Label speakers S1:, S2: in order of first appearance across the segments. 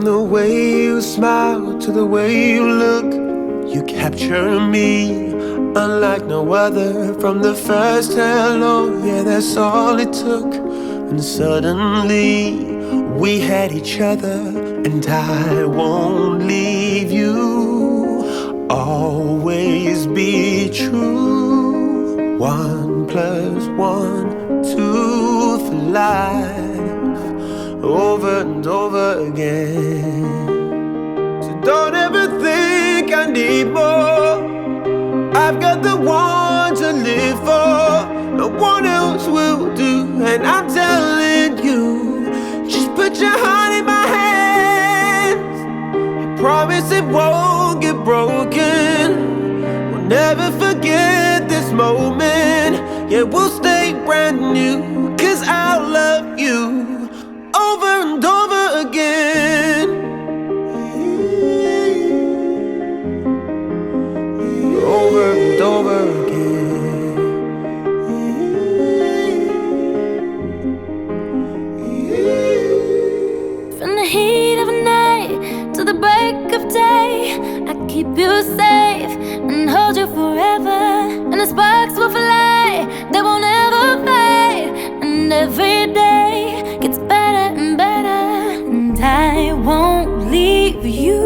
S1: From the way you smile to the way you look, you capture me unlike no other. From the first hello, yeah, that's all it took. And suddenly we had each other, and I won't leave you. Always be true. 1 + 1, 2 for life, over and over again. So don't ever think I need more. I've got the one to live for. No one else will do. And I'm telling you, just put your heart in my hands. I promise it won't get broken. We'll never forget this moment. Yeah, we'll stay brand new, 'cause I'll love you over and over again. Over and over again.
S2: From the heat of the night to the break of day, I keep you safe and hold you forever. And the sparks will fly, they won't ever fade. And every day gets better and better. And I won't leave you,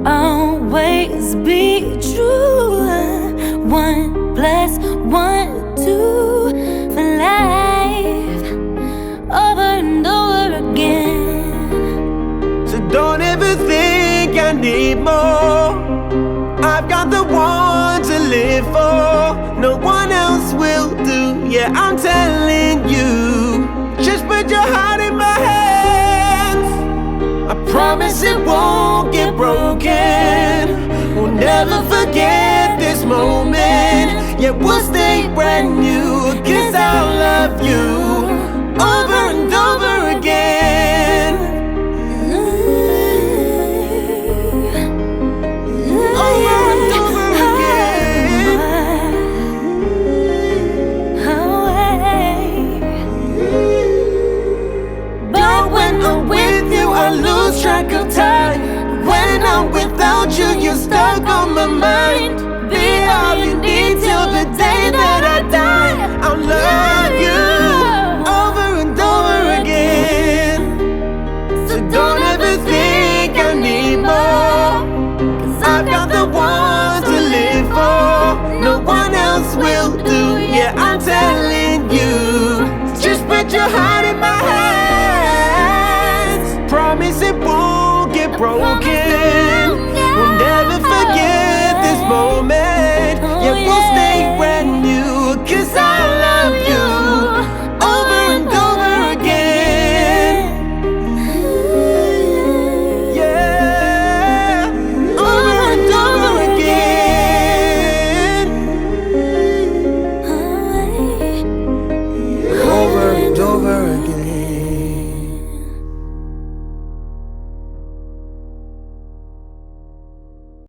S2: always be true. 1 + 1, 2 for life, over and over again.
S1: So don't ever think I need more. I've got the one to live for. No one else will do. Yeah, I'm telling you, just put your heart in my hands. I promise it won't get broken. We'll never forget this moment. Yeah, we'll stay brand new, 'cause I'll love you over and over again. Over and over again.
S2: But when I'm with you, I lose track of time. When I'm without you, you're stuck on my mind. Be all you need till the day that I die.
S1: I'll love you over and over again. So don't ever think I need more. 'Cause I've got the one to live for. No one else will do. Yeah, I'm telling you, just put your heart in my hands. Promise it won't get broken.